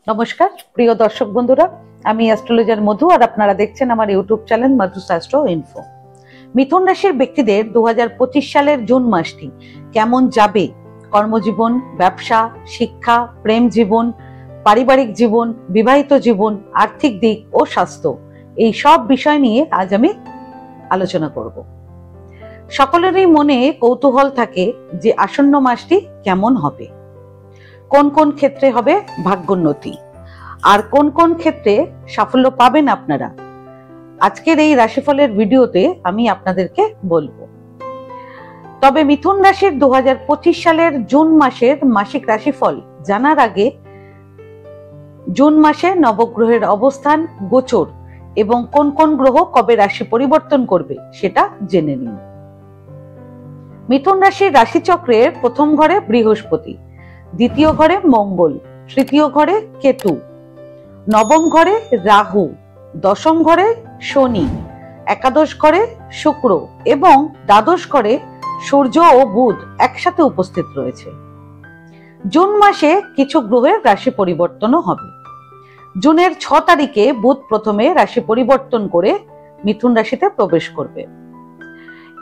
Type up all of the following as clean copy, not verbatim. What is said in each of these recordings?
নমস্কার প্রিয় দর্শক বন্ধুরা, আমি অ্যাস্ট্রোলজার মধু আর আপনারা দেখছেন আমার YouTube channel Madhus astro info. মিথুন রাশির ব্যক্তিদের 2025 সালের জুন মাসটি কেমন যাবে, কর্মজীবন, ব্যবসা, শিক্ষা, প্রেম জীবন, পারিবারিক জীবন, বিবাহিত জীবন, আর্থিক দিক ও স্বাস্থ্য, এই সব বিষয় নিয়ে আজ আমি আলোচনা করব। সকলেরই মনে কৌতূহল থাকে যে আসন্ন মাসটি কেমন হবে, কোন কোন ক্ষেত্রে হবে ভাগ্যোন্নতি, আর কোন কোন ক্ষেত্রে সাফল্য পাবেন আপনারা। আজকের এই রাশিফলের ভিডিওতে আমি আপনাদেরকে বলবো। তবে মিথুন রাশির 2025 সালের জুন মাসের মাসিক রাশিফল জানার আগে জুন মাসে নবগ্রহের অবস্থান, গোচর এবং কোন কোন গ্রহ কবে রাশি পরিবর্তন করবে সেটা জেনে নিন। মিথুন রাশির রাশিচক্রের প্রথম ঘরে বৃহস্পতি, দ্বিতীয় ঘরে মঙ্গল, তৃতীয় ঘরে কেতু, নবম ঘরে রাহু, দশম ঘরে শনি, একাদশ ঘরে শুক্র এবং দ্বাদশ ঘরে সূর্য ও বুধ একসাথে উপস্থিত রয়েছে। জুন মাসে কিছু গ্রহের রাশি পরিবর্তনও হবে। জুনের 6 তারিখে বুধ প্রথমে রাশি পরিবর্তন করে মিথুন রাশিতে প্রবেশ করবে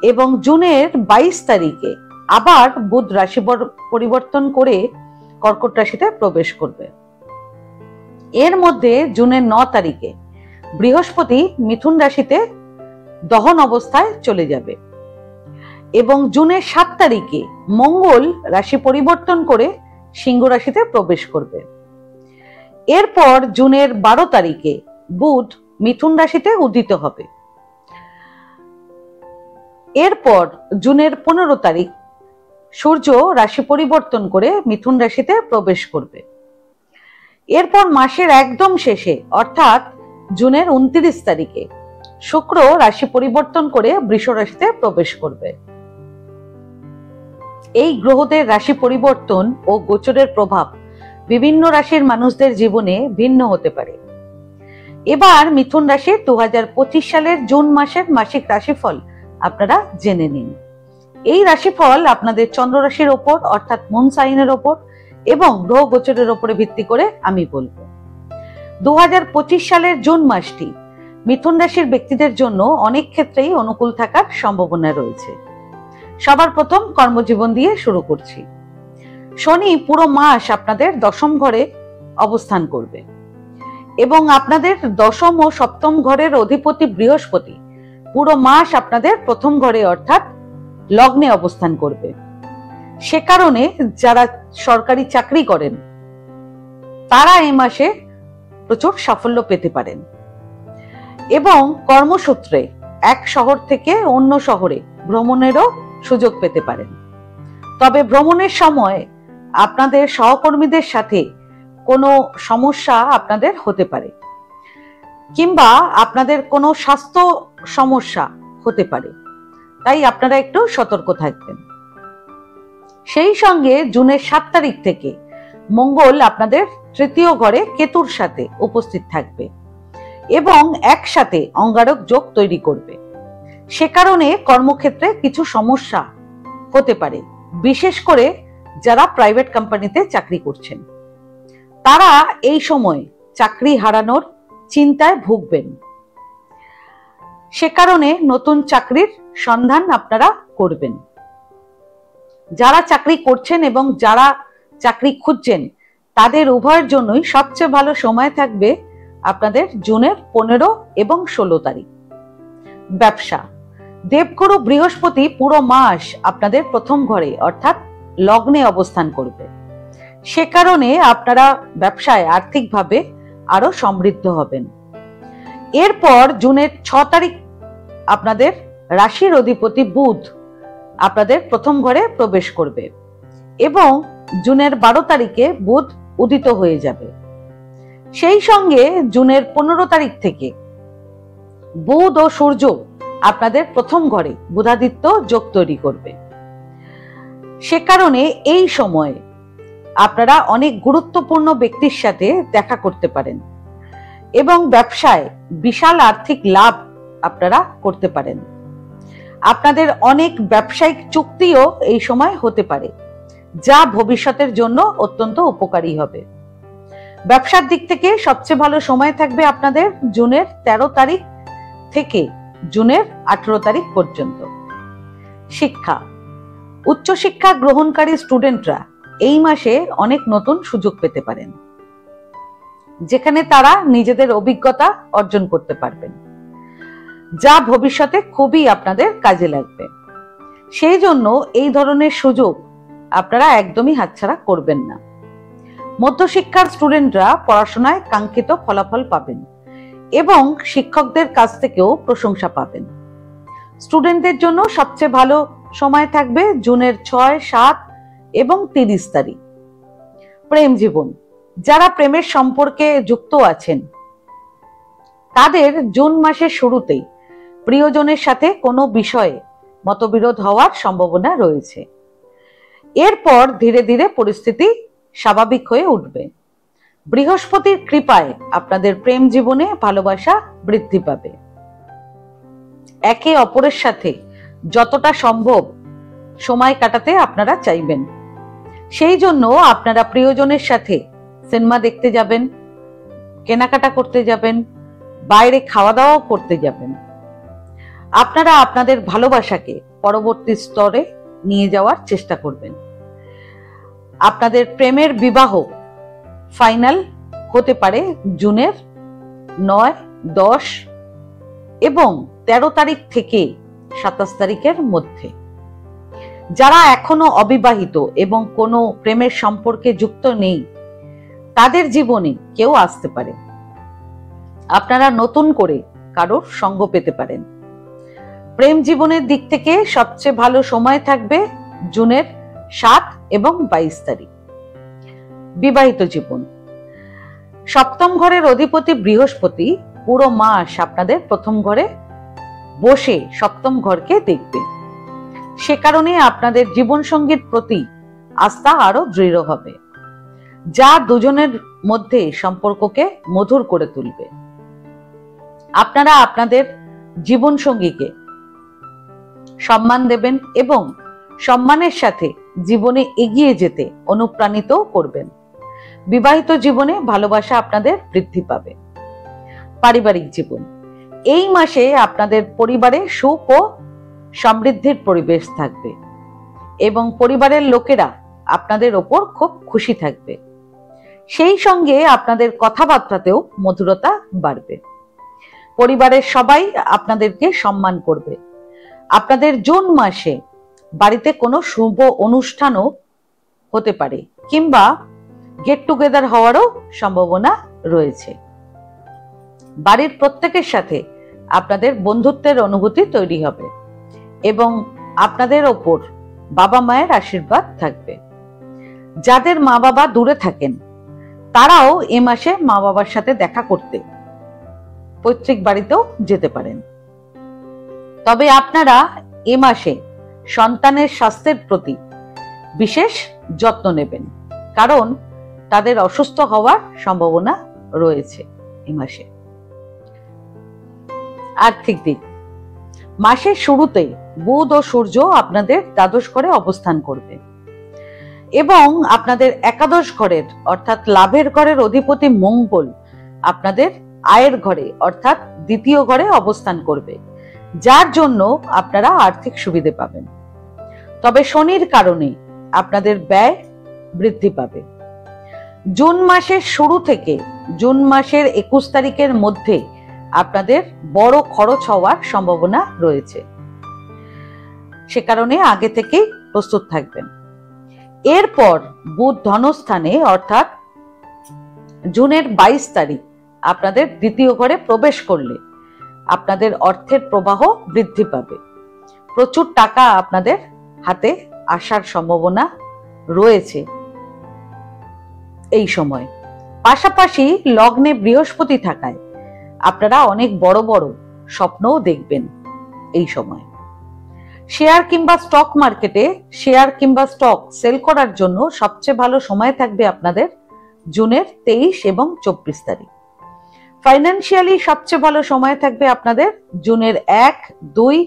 এবং জুনের 22 তারিখে আবার বুধ রাশি পরিবর্তন করে কর্কট রাশিতে প্রবেশ করবে। এর মধ্যে জুনের 9 তারিখে বৃহস্পতি মিথুন রাশিতে দহন অবস্থায় চলে যাবে এবং জুনের 7 তারিখে মঙ্গল রাশি পরিবর্তন করে সিংহ রাশিতে প্রবেশ করবে। এরপর জুনের 12 তারিখে বুধ মিথুন রাশিতে উদিত হবে। এরপর জুনের 15 তারিখ সূর্য রাশি পরিবর্তন করে মিথুন রাশিতে প্রবেশ করবে। এরপর মাসের একদম শেষে অর্থাৎ জুনের 29 তারিখে শুক্র রাশি পরিবর্তন করে বৃষ রাশিতে প্রবেশ করবে। এই গ্রহদের রাশি পরিবর্তন ও গোচরের প্রভাব বিভিন্ন রাশির মানুষদের জীবনে ভিন্ন হতে পারে। এবার মিথুন রাশির 2025 সালের জুন মাসের মাসিক রাশিফল আপনারা জেনে নিন। এই রাশিফল আপনাদের চন্দ্র রাশির ওপর অর্থাৎ মুন সাইনের ওপর এবং গ্রহ গোচরের ওপরে ভিত্তি করে আমি বলবো। 2025 সালের জুন মাসটি মিথুন রাশির ব্যক্তিদের জন্য অনেক ক্ষেত্রেই অনুকূল থাকার সম্ভাবনা রয়েছে। সবার প্রথম কর্মজীবন দিয়ে শুরু করছি। শনি পুরো মাস আপনাদের দশম ঘরে অবস্থান করবে এবং আপনাদের দশম ও সপ্তম ঘরের অধিপতি বৃহস্পতি পুরো মাস আপনাদের প্রথম ঘরে অর্থাৎ লগ্নে অবস্থান করবে। সে কারণে যারা সরকারি চাকরি করেন তারা এই মাসে প্রচুর সাফল্য পেতে পারেন এবং কর্মসূত্রে এক শহর থেকে অন্য শহরে ভ্রমণেরও সুযোগ পেতে পারেন। তবে ভ্রমণের সময় আপনাদের সহকর্মীদের সাথে কোনো সমস্যা আপনাদের হতে পারে কিংবা আপনাদের কোনো স্বাস্থ্য সমস্যা হতে পারে, তাই আপনারা একটু সতর্ক থাকবেন। সেই সঙ্গে জুনের 7 তারিখ থেকে মঙ্গল আপনাদের তৃতীয় ঘরে কেতুর সাথে উপস্থিত থাকবে এবং একসাথে অঙ্গারক যোগ তৈরি করবে। সে কারণে কর্মক্ষেত্রে কিছু সমস্যা হতে পারে, বিশেষ করে যারা প্রাইভেট কোম্পানিতে চাকরি করছেন তারা এই সময় চাকরি হারানোর চিন্তায় ভুগবেন। সে কারণে নতুন চাকরির সন্ধান আপনারা করবেন। যারা চাকরি করছেন এবং যারা চাকরি খুঁজছেন তাদের উভয়ের জন্যই সবচেয়ে ভালো সময় থাকবে আপনাদের জুনের 15 এবং 16 তারিখ। ব্যবসা, দেবগুরু বৃহস্পতি পুরো মাস আপনাদের প্রথম ঘরে অর্থাৎ লগ্নে অবস্থান করবে। সে কারণে আপনারা ব্যবসায় আর্থিকভাবে আরো সমৃদ্ধ হবেন। এরপর জুনের 6 তারিখ আপনাদের রাশির অধিপতি বুধ আপনাদের প্রথম ঘরে প্রবেশ করবে এবং জুনের 12 তারিখে বুধ উদিত হয়ে যাবে। সেই সঙ্গে জুনের 15 তারিখ থেকে বুধ ও সূর্য আপনাদের প্রথম ঘরে বুধাদিত্য যোগ তৈরি করবে। সে কারণে এই সময়ে আপনারা অনেক গুরুত্বপূর্ণ ব্যক্তির সাথে দেখা করতে পারেন এবং ব্যবসায় বিশাল আর্থিক লাভ আপনারা করতে পারেন। আপনাদের অনেক ব্যবসায়িক চুক্তিও এই সময় হতে পারে, যা ভবিষ্যতের জন্য অত্যন্ত উপকারী হবে। ব্যবসার দিক থেকে সবচেয়ে ভালো সময় থাকবে আপনাদের জুনের 13 তারিখ থেকে জুনের 18 তারিখ পর্যন্ত। শিক্ষা, উচ্চশিক্ষা গ্রহণকারী স্টুডেন্টরা এই মাসে অনেক নতুন সুযোগ পেতে পারেন, যেখানে তারা নিজেদের অভিজ্ঞতা অর্জন করতে পারবেন, যা ভবিষ্যতে খুবই আপনাদের কাজে লাগবে। সেই জন্য এই ধরনের সুযোগ আপনারা একদমই হাতছাড়া করবেন না। মধ্যশিক্ষার স্টুডেন্টরা পড়াশোনায় কাঙ্ক্ষিত ফলাফল পাবেন এবং শিক্ষকদের কাছ থেকেও প্রশংসা পাবেন। স্টুডেন্টদের জন্য সবচেয়ে ভালো সময় থাকবে জুনের 6, 7 এবং 30 তারিখ। প্রেম জীবন, যারা প্রেমের সম্পর্কে যুক্ত আছেন তাদের জুন মাসের শুরুতেই প্রিয়জনের সাথে কোনো বিষয়ে মতবিরোধ হওয়ার সম্ভাবনা রয়েছে। এরপর ধীরে ধীরে পরিস্থিতি স্বাভাবিক হয়ে উঠবে। বৃহস্পতির কৃপায় আপনাদের প্রেম জীবনে ভালোবাসা বৃদ্ধি পাবে। একে অপরের সাথে যতটা সম্ভব সময় কাটাতে আপনারা চাইবেন। সেই জন্য আপনারা প্রিয়জনের সাথে সিনেমা দেখতে যাবেন, কেনাকাটা করতে যাবেন, বাইরে খাওয়া দাওয়া করতে যাবেন। আপনারা আপনাদের ভালোবাসাকে পরবর্তী স্তরে নিয়ে যাওয়ার চেষ্টা করবেন। আপনাদের প্রেমের বিবাহ ফাইনাল হতে পারে জুনের 9, 10 এবং 13 তারিখ থেকে 27 তারিখের মধ্যে। যারা এখনো অবিবাহিত এবং কোনো প্রেমের সম্পর্কে যুক্ত নেই তাদের জীবনে কেউ আসতে পারে। আপনারা নতুন করে কারোর সঙ্গ পেতে পারেন। প্রেম জীবনের দিক থেকে সবচেয়ে ভালো সময় থাকবে জুনের 7 এবং 22 তারিখ। বিবাহিত জীবন, সপ্তম ঘরের অধিপতি বৃহস্পতি পুরো মাস আপনাদের প্রথম ঘরে বসে সপ্তম ঘরকে দেখবে। সে কারণে আপনাদের জীবনসঙ্গীর প্রতি আস্থা আরো দৃঢ় হবে, যা দুজনের মধ্যে সম্পর্ককে মধুর করে তুলবে। আপনারা আপনাদের জীবনসঙ্গীকে সম্মান দেবেন এবং সম্মানের সাথে জীবনে এগিয়ে যেতে অনুপ্রাণিত করবেন। বিবাহিত জীবনে ভালোবাসা আপনাদের বৃদ্ধি পাবে। পারিবারিক জীবন, এই মাসে আপনাদের পরিবারে সুখ ও সমৃদ্ধির পরিবেশ থাকবে এবং পরিবারের লোকেরা আপনাদের ওপর খুব খুশি থাকবে। সেই সঙ্গে আপনাদের কথাবার্তাতেও মধুরতা বাড়বে। পরিবারের সবাই আপনাদেরকে সম্মান করবে। আপনাদের জুন মাসে বাড়িতে কোনো শুভ অনুষ্ঠানও হতে পারে কিংবা গেট টুগেদার হওয়ারও সম্ভাবনা রয়েছে। বাড়ির প্রত্যেকের সাথে আপনাদের বন্ধুত্বের অনুভূতি তৈরি হবে এবং আপনাদের ওপর বাবা মায়ের আশীর্বাদ থাকবে। যাদের মা বাবা দূরে থাকেন তারাও এ মাসে মা বাবার সাথে দেখা করতে পৈতৃক বাড়িতেও যেতে পারেন। তবে আপনারা এ মাসে সন্তানের স্বাস্থ্যের প্রতি বিশেষ যত্ন নেবেন, কারণ তাদের অসুস্থ হওয়ার সম্ভাবনা রয়েছে এই মাসে। আর্থিক দিক, মাসের শুরুতে বুধ ও সূর্য আপনাদের দ্বাদশ ঘরে অবস্থান করবে এবং আপনাদের একাদশ ঘরের অর্থাৎ লাভের ঘরের অধিপতি মঙ্গল আপনাদের আয়ের ঘরে অর্থাৎ দ্বিতীয় ঘরে অবস্থান করবে, যার জন্য আপনারা আর্থিক সুবিধে পাবেন। তবে শনির কারণে আপনাদের ব্যয় বৃদ্ধি পাবে। জুন মাসের শুরু থেকে জুন মাসের 21 তারিখের মধ্যে আপনাদের বড় খরচ হওয়ার সম্ভাবনা রয়েছে, সে কারণে আগে থেকেই প্রস্তুত থাকবেন। এরপর বুধ ধনস্থানে অর্থাৎ জুনের 22 তারিখ আপনাদের দ্বিতীয় ঘরে প্রবেশ করলে আপনাদের অর্থের প্রবাহ বৃদ্ধি পাবে। প্রচুর টাকা আপনাদের হাতে আসার সম্ভাবনা রয়েছে এই সময়। পাশাপাশি লগ্নে বৃহস্পতি থাকায় আপনারা অনেক বড় বড় স্বপ্নও দেখবেন এই সময়। শেয়ার কিংবা স্টক মার্কেটে শেয়ার কিংবা স্টক সেল করার জন্য সবচেয়ে ভালো সময় থাকবে আপনাদের জুনের 23 এবং 24 তারিখ। ফাইন্যান্সিয়ালি সবচেয়ে ভালো সময় থাকবে আপনাদের জুনের 1, 2,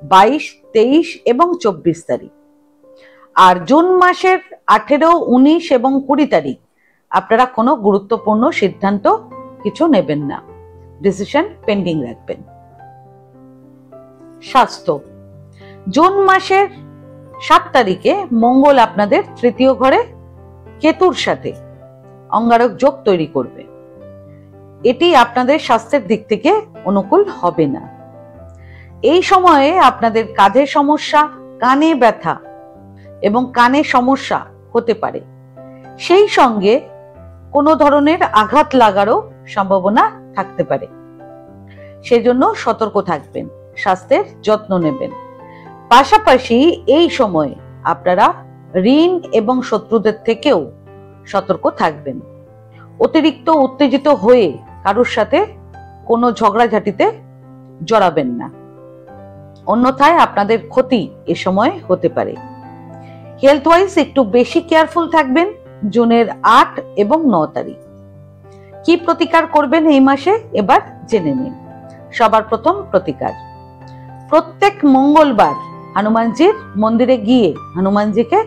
22, 23 এবং 24 তারিখ। আর জুন মাসের 18, 19 এবং 20 তারিখ আপনারা কোনো গুরুত্বপূর্ণ সিদ্ধান্ত কিছু নেবেন না, ডিসিশন পেন্ডিং রাখবেন। স্বাস্থ্য, জুন মাসের 7 তারিখে মঙ্গল আপনাদের তৃতীয় ঘরে কেতুর সাথে অঙ্গারক যোগ তৈরি করবে। এটি আপনাদের স্বাস্থ্যের দিক থেকে অনুকূল হবে না। এই সময়ে আপনাদের কাঁধের সমস্যা, কানে ব্যথা এবং কানে সমস্যা হতে পারে। সেই সঙ্গে কোনো ধরনের আঘাত লাগারও সম্ভাবনা থাকতে পারে। সেজন্য সতর্ক থাকবেন, স্বাস্থ্যের যত্ন নেবেন। পাশাপাশি এই সময়ে আপনারা ঋণ এবং শত্রুদের থেকেও সতর্ক থাকবেন। অতিরিক্ত উত্তেজিত হয়ে কারোর সাথে কোনো ঝগড়াঝাটিতে জড়াবেন না, অন্যথায় আপনাদের ক্ষতি এ সময় হতে পারে। হেলথ ওয়াইজ একটু বেশি কেয়ারফুল থাকবেন জুনের 8 এবং 9 তারিখ। কি প্রতিকার করবেন এই মাসে এবার জেনে নিন। সবার প্রথম প্রতিকার, প্রত্যেক মঙ্গলবার হনুমানজির মন্দিরে গিয়ে হনুমানজিকে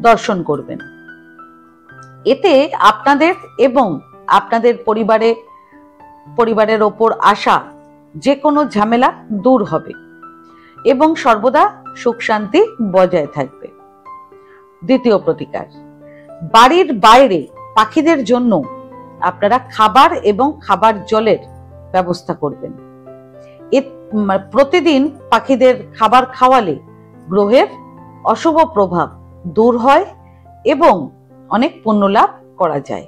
দর্শন করবেন। এতে আপনাদের এবং আপনাদের পরিবারের ওপর আসা যে কোনো ঝামেলা দূর হবে এবং সর্বদা সুখ শান্তি বজায় থাকবে। দ্বিতীয় প্রতিকার, বাড়ির বাইরে পাখিদের জন্য আপনারা খাবার এবং খাবার জলের ব্যবস্থা করবেন। প্রতিদিন পাখিদের খাবার খাওয়ালে গ্রহের অশুভ প্রভাব দূর হয় এবং অনেক পুণ্য লাভ করা যায়।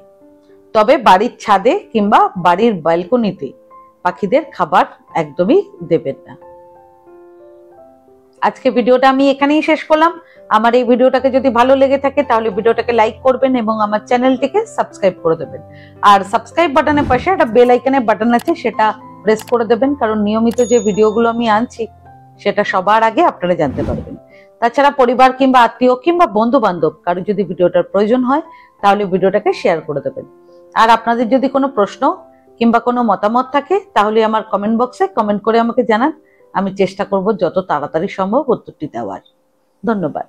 তবে বাড়ির ছাদে কিংবা বাড়ির ব্যালকনিতে পাখিদের খাবার একদমই দেবেন না। আজকে ভিডিওটা আমি এখানেই শেষ করলাম। আমার এই ভিডিওটাকে যদি ভালো লেগে থাকে তাহলে ভিডিওটাকে লাইক করবেন এবং আমার চ্যানেলটিকে সাবস্ক্রাইব করে দেবেন। আর সাবস্ক্রাইব বাটনের পাশে একটা বেল আইকনের বাটন আছে, সেটা প্রেস করে দেবেন, কারণ নিয়মিত যে ভিডিওগুলো আমি আনছি সেটা সবার আগে আপনারা জানতে পারবেন। তাছাড়া পরিবার কিংবা আত্মীয় কিংবা বন্ধু বান্ধব কারো যদি ভিডিওটার প্রয়োজন হয় তাহলে ভিডিওটাকে শেয়ার করে দেবেন। আর আপনাদের যদি কোনো প্রশ্ন কিংবা কোনো মতামত থাকে তাহলে আমার কমেন্ট বক্সে কমেন্ট করে আমাকে জানান। আমি চেষ্টা করব যত তাড়াতাড়ি সম্ভব উত্তরটি দেওয়ার। ধন্যবাদ।